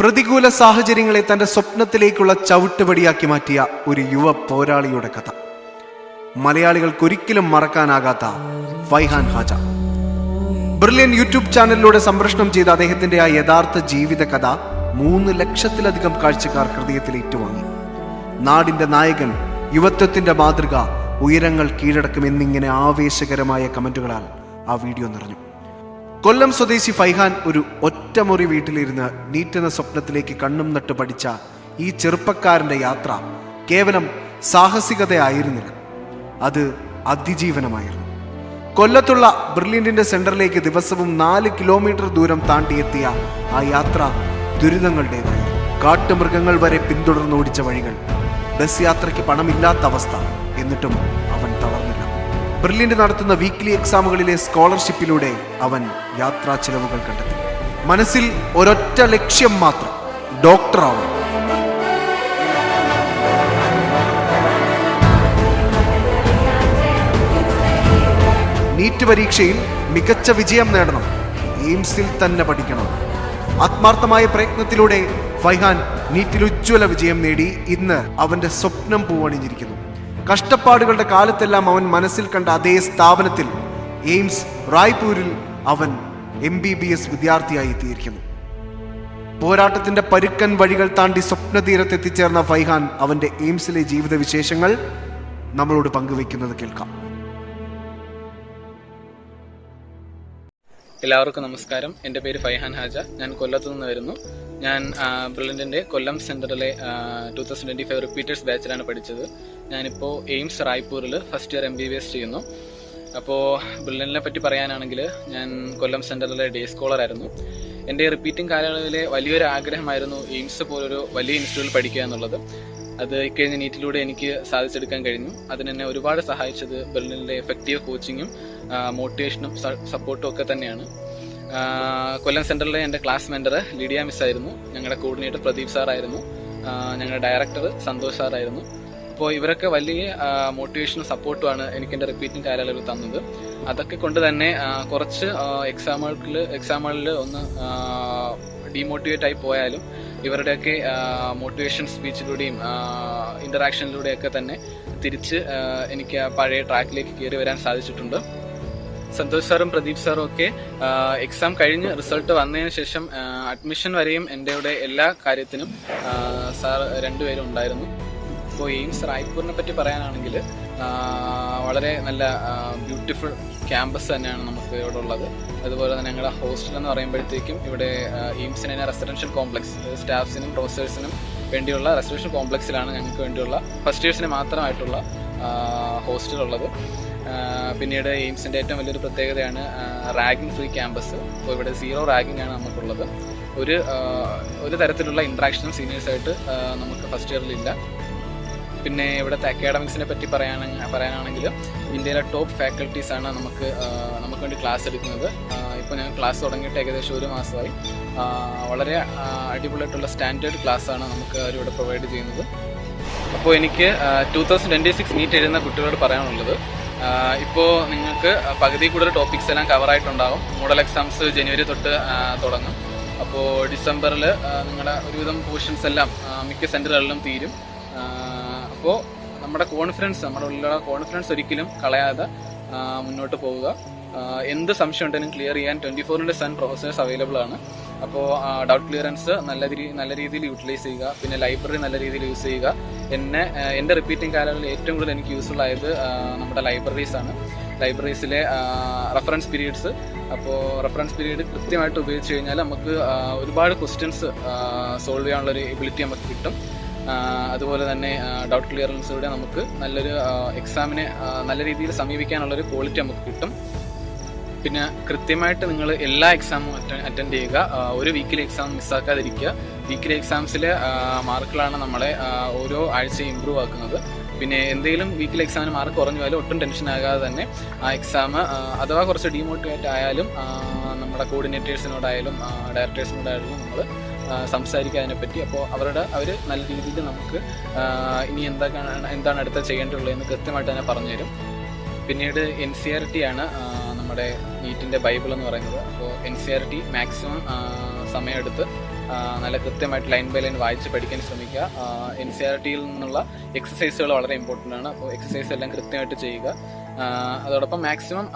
പ്രതികൂല സാഹചര്യങ്ങളെ തന്റെ സ്വപ്നത്തിലേക്കുള്ള ചവിട്ടുപടിയാക്കി മാറ്റിയ ഒരു യുവ പോരാളിയുടെ കഥ. മലയാളികൾക്കൊരിക്കലും മറക്കാനാകാത്ത ഫൈഹാൻ ഹാജ. ബ്രില്യൻ യൂട്യൂബ് ചാനലിലൂടെ സംപ്രേഷണം ചെയ്ത അദ്ദേഹത്തിന്റെ ആ യഥാർത്ഥ ജീവിത കഥ 3 ലക്ഷത്തിലധികം കാഴ്ചക്കാർ ഹൃദയത്തിൽ ഏറ്റുവാങ്ങി. നാടിന്റെ നായകൻ, യുവത്വത്തിന്റെ മാതൃക, ഉയരങ്ങൾ കീഴടക്കുമെന്നിങ്ങനെ ആവേശകരമായ കമന്റുകളാൽ ആ വീഡിയോ നിറഞ്ഞു. കൊല്ലം സ്വദേശി ഫൈഹാൻ ഒരു ഒറ്റമുറി വീട്ടിലിരുന്ന് നീറ്റെന്ന സ്വപ്നത്തിലേക്ക് കണ്ണും നട്ട് പഠിച്ച ഈ ചെറുപ്പക്കാരന്റെ യാത്ര കേവലം സാഹസികതയായിരുന്നില്ല, അത് അതിജീവനമായിരുന്നു. കൊല്ലത്തുള്ള ബ്രില്യന്റിന്റെ സെന്ററിലേക്ക് ദിവസവും 4 കിലോമീറ്റർ ദൂരം താണ്ടിയെത്തിയ ആ യാത്ര ദുരിതങ്ങളുടേതായിരുന്നു. കാട്ടുമൃഗങ്ങൾ വരെ പിന്തുടർന്നോടിച്ച വഴികൾ, ബസ് യാത്രയ്ക്ക് പണമില്ലാത്ത അവസ്ഥ. എന്നിട്ടും അവൻ തളർന്നില്ല. ബ്രില്യന്റ് നടത്തുന്ന വീക്ക്ലി എക്സാമുകളിലെ സ്കോളർഷിപ്പിലൂടെ അവൻ യാത്രാ ചെലവുകൾ കണ്ടെത്തി. മനസ്സിൽ ഒരൊറ്റ ലക്ഷ്യം മാത്രം, ഡോക്ടറാവണം. നീറ്റ് പരീക്ഷയിൽ മികച്ച വിജയം നേടണം, എയിംസിൽ തന്നെ പഠിക്കണം. ആത്മാർത്ഥമായ പ്രയത്നത്തിലൂടെ ഫൈഹാൻ നീറ്റിൽ ഉജ്ജ്വല വിജയം നേടി ഇന്ന് അവന്റെ സ്വപ്നം പൂവണിഞ്ഞിരിക്കുന്നു. കഷ്ടപ്പാടുകളുടെ കാലത്തെല്ലാം അവൻ മനസ്സിൽ കണ്ട അതേ സ്ഥാപനത്തിൽ, എയിംസ് റായ്പൂരിൽ, അവൻ MBBS വിദ്യാർത്ഥിയായി എത്തിയിരിക്കുന്നു. പോരാട്ടത്തിന്റെ പരുക്കൻ വഴികൾ താണ്ടി സ്വപ്നതീരത്തെത്തിച്ചേർന്ന ഫൈഹാൻ അവന്റെ എയിംസിലെ ജീവിത വിശേഷങ്ങൾ നമ്മളോട് പങ്കുവെക്കുന്നത് കേൾക്കാം. എല്ലാവർക്കും നമസ്കാരം. എൻ്റെ പേര് ഫൈഹാൻ ഹാജ. ഞാൻ കൊല്ലത്തു നിന്ന് വരുന്നു. ഞാൻ ബ്രില്യന്റിന്റെ കൊല്ലം സെന്ററിലെ 2025 റിപ്പീറ്റേഴ്സ് ബാച്ചിലാണ് പഠിച്ചത്. ഞാനിപ്പോൾ എയിംസ് റായ്പൂരിൽ ഫസ്റ്റ് ഇയർ MBBS ചെയ്യുന്നു. അപ്പോൾ ബ്രില്യന്റിനെ പറ്റി പറയാനാണെങ്കിൽ, ഞാൻ കൊല്ലം സെന്ററിലെ ഡേ സ്കോളർ ആയിരുന്നു. എൻ്റെ റിപ്പീറ്റിംഗ് കാലയളവിലെ വലിയൊരു ആഗ്രഹമായിരുന്നു എയിംസ് പോലൊരു വലിയ ഇൻസ്റ്റിറ്റ്യൂട്ടിൽ പഠിക്കുക എന്നുള്ളത്. അത് ഇക്കഴിഞ്ഞ നീറ്റിലൂടെ എനിക്ക് സാധിച്ചെടുക്കാൻ കഴിഞ്ഞു. അതിനെന്നെ ഒരുപാട് സഹായിച്ചത് ബ്രില്യന്റിലെ എഫക്റ്റീവ് കോച്ചിങ്ങും മോട്ടിവേഷനും സപ്പോർട്ടും ഒക്കെ തന്നെയാണ്. കൊല്ലം സെന്ററിലെ എൻ്റെ ക്ലാസ് മെന്റർ ലിഡിയ മിസ് ആയിരുന്നു. ഞങ്ങളുടെ കോർഡിനേറ്റർ പ്രദീപ് സാറായിരുന്നു. ഞങ്ങളുടെ ഡയറക്ടർ സന്തോഷ് സാറായിരുന്നു. അപ്പോൾ ഇവരൊക്കെ വലിയ മോട്ടിവേഷനും സപ്പോർട്ടുമാണ് എനിക്ക് എൻ്റെ റിപ്പീറ്റിംഗ് കാലയളവിൽ തന്നത്. അതൊക്കെ കൊണ്ട് തന്നെ കുറച്ച് എക്സാമുകളിൽ ഒന്ന് ഡീമോട്ടിവേറ്റ് ആയി പോയാലും ഇവരുടെയൊക്കെ മോട്ടിവേഷൻ സ്പീച്ചിലൂടെയും ഇന്ററാക്ഷനിലൂടെയൊക്കെ തന്നെ തിരിച്ച് എനിക്ക് പഴയ ട്രാക്കിലേക്ക് കയറി വരാൻ സാധിച്ചിട്ടുണ്ട്. സന്തോഷ് സാറും പ്രദീപ് സാറും ഒക്കെ എക്സാം കഴിഞ്ഞ് റിസൾട്ട് വന്നതിന് ശേഷം അഡ്മിഷൻ വരെയും എൻ്റെ കൂടെ എല്ലാ കാര്യത്തിനും സാർ രണ്ടുപേരും ഉണ്ടായിരുന്നു. ഇപ്പോൾ എയിംസ് റായ്പൂരിനെ പറ്റി പറയാനാണെങ്കിൽ വളരെ നല്ല ബ്യൂട്ടിഫുൾ ക്യാമ്പസ് തന്നെയാണ് നമുക്ക് ഇവിടെ ഉള്ളത്. അതുപോലെ തന്നെ ഞങ്ങളുടെ ഹോസ്റ്റൽ എന്ന് പറയുമ്പോഴത്തേക്കും ഇവിടെ എയിംസിന് തന്നെ റെസിഡൻഷ്യൽ കോംപ്ലക്സ്, സ്റ്റാഫ്സിനും പ്രൊഫസേഴ്സിനും വേണ്ടിയുള്ള റെസിഡൻഷ്യൽ കോംപ്ലക്സിലാണ് ഞങ്ങൾക്ക് വേണ്ടിയുള്ള ഫസ്റ്റ് ഇയേഴ്സിന് മാത്രമായിട്ടുള്ള ഹോസ്റ്റൽ ഉള്ളത്. പിന്നീട് എയിംസിൻ്റെ ഏറ്റവും വലിയൊരു പ്രത്യേകതയാണ് റാഗിംഗ് ഫ്രീ ക്യാമ്പസ്. അപ്പോൾ ഇവിടെ 0 റാഗിംഗ് ആണ് നമുക്കുള്ളത്. ഒരു തരത്തിലുള്ള ഇൻട്രാക്ഷനും സീനിയേഴ്സായിട്ട് നമുക്ക് ഫസ്റ്റ് ഇയറിലില്ല. പിന്നെ ഇവിടുത്തെ അക്കാഡമിക്സിനെ പറ്റി പറയാനാണെങ്കിൽ ഇന്ത്യയിലെ ടോപ്പ് ഫാക്കൽറ്റീസാണ് നമുക്ക് വേണ്ടി ക്ലാസ് എടുക്കുന്നത്. ഇപ്പോൾ ഞാൻ ക്ലാസ് തുടങ്ങിയിട്ട് ഏകദേശം 1 മാസമായി. വളരെ അടിപൊളിയായിട്ടുള്ള സ്റ്റാൻഡേർഡ് ക്ലാസ്സാണ് നമുക്ക് അവരിവിടെ പ്രൊവൈഡ് ചെയ്യുന്നത്. അപ്പോൾ എനിക്ക് 2026 നീറ്റ് എഴുതുന്ന കുട്ടികളോട് പറയാനുള്ളത്, ഇപ്പോൾ നിങ്ങൾക്ക് പകുതി കൂടുതൽ ടോപ്പിക്സ് എല്ലാം കവറായിട്ടുണ്ടാകും. മോഡൽ എക്സാംസ് ജനുവരി തൊട്ട് തുടങ്ങും. അപ്പോൾ ഡിസംബറിൽ നിങ്ങളുടെ ഒരുവിധം പോർഷൻസ് എല്ലാം മിക്ക സെൻറ്ററുകളിലും തീരും. അപ്പോൾ നമ്മുടെ ഉള്ളിലുള്ള കോൺഫിഡൻസ് ഒരിക്കലും കളയാതെ മുന്നോട്ട് പോവുക. എന്ത് സംശയം ഉണ്ടെങ്കിലും ക്ലിയർ ചെയ്യാൻ 24/7 പ്രൊഫസേഴ്സ് അവൈലബിൾ ആണ്. അപ്പോൾ ഡൗട്ട് ക്ലിയറൻസ് നല്ല രീതിയിൽ യൂട്ടിലൈസ് ചെയ്യുക. പിന്നെ ലൈബ്രറി നല്ല രീതിയിൽ യൂസ് ചെയ്യുക. എൻ്റെ റിപ്പീറ്റിംഗ് കാലങ്ങളിൽ ഏറ്റവും കൂടുതൽ എനിക്ക് യൂസ്ഫുൾ ആയത് നമ്മുടെ ലൈബ്രറീസാണ്. ലൈബ്രറീസിലെ റെഫറൻസ് പീരീഡ്സ്. അപ്പോൾ റെഫറൻസ് പീരീഡ് കൃത്യമായിട്ട് ഉപയോഗിച്ച് കഴിഞ്ഞാൽ നമുക്ക് ഒരുപാട് ക്വസ്റ്റ്യൻസ് സോൾവ് ചെയ്യാനുള്ളൊരു എബിലിറ്റി നമുക്ക് കിട്ടും. അതുപോലെ തന്നെ ഡൗട്ട് ക്ലിയറൻസിലൂടെ നമുക്ക് നല്ലൊരു എക്സാമിനെ നല്ല രീതിയിൽ സമീപിക്കാനുള്ളൊരു ക്വാളിറ്റി നമുക്ക് കിട്ടും. പിന്നെ കൃത്യമായിട്ട് നിങ്ങൾ എല്ലാ എക്സാമും അറ്റൻഡ് ചെയ്യുക. ഒരു വീക്കിലി എക്സാം മിസ്സാക്കാതിരിക്കുക. വീക്കിലി എക്സാംസിലെ മാർക്കുകളാണ് നമ്മളെ ഓരോ ആഴ്ചയും ഇമ്പ്രൂവ് ആക്കുന്നത്. പിന്നെ എന്തെങ്കിലും വീക്കിലി എക്സാമിന് മാർക്ക് കുറഞ്ഞു പോയാലും ഒട്ടും ടെൻഷൻ ആകാതെ തന്നെ ആ എക്സാം അഥവാ കുറച്ച് ഡീമോട്ടിവേറ്റ് ആയാലും നമ്മുടെ കോർഡിനേറ്റേഴ്സിനോടായാലും ഡയറക്ടേഴ്സിനോടായാലും നമ്മൾ സംസാരിക്കുക അതിനെപ്പറ്റി. അപ്പോൾ അവർ നല്ല രീതിയിൽ നമുക്ക് ഇനി എന്താണ് അടുത്ത ചെയ്യേണ്ടതുള്ളതെന്ന് കൃത്യമായിട്ട് തന്നെ പറഞ്ഞുതരും. പിന്നീട് NCERT ആണ് നമ്മുടെ നീറ്റിൻ്റെ ബൈബിൾ എന്ന് പറയുന്നത്. അപ്പോൾ NCERT മാക്സിമം സമയമെടുത്ത് നല്ല കൃത്യമായിട്ട് ലൈൻ ബൈ ലൈൻ വായിച്ച് പഠിക്കാൻ ശ്രമിക്കുക. NCERTയിൽ നിന്നുള്ള എക്സസൈസുകൾ വളരെ ഇമ്പോർട്ടൻ്റ് ആണ്. അപ്പോൾ എക്സസൈസ് എല്ലാം കൃത്യമായിട്ട് ചെയ്യുക. അതോടൊപ്പം മാക്സിമം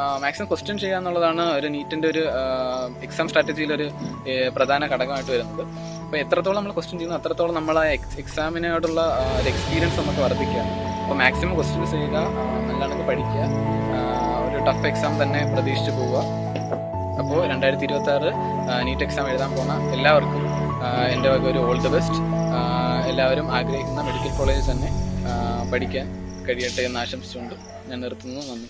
ക്വസ്റ്റ്യൻ ചെയ്യുക എന്നുള്ളതാണ് ഒരു നീറ്റിൻ്റെ ഒരു എക്സാം സ്ട്രാറ്റജിയിലൊരു പ്രധാന ഘടകമായിട്ട് വരുന്നത്. അപ്പോൾ എത്രത്തോളം നമ്മൾ ക്വസ്റ്റ്യൻ ചെയ്യുന്നു അത്രത്തോളം നമ്മൾ ആ എക്സാമിനോടുള്ള ഒരു എക്സ്പീരിയൻസ് നമുക്ക് വർദ്ധിക്കുക. അപ്പോൾ മാക്സിമം ക്വസ്റ്റ്യൻസ് ചെയ്യുക, നല്ലോണം പഠിക്കുക, ഒരു ടഫ് എക്സാം തന്നെ പ്രതീക്ഷിച്ച് പോവുക. അപ്പോൾ 2026 നീറ്റ് എക്സാം എഴുതാൻ പോകുന്ന എല്ലാവർക്കും എൻ്റെ വക ഒരു ഓൾ ദി ബെസ്റ്റ്. എല്ലാവരും ആഗ്രഹിക്കുന്ന മെഡിക്കൽ കോളേജിൽ തന്നെ പഠിക്കാൻ കഴിയട്ടെ എന്ന് ആശംസിച്ചുകൊണ്ട് ഞാൻ നിർത്തുന്നു. നന്ദി.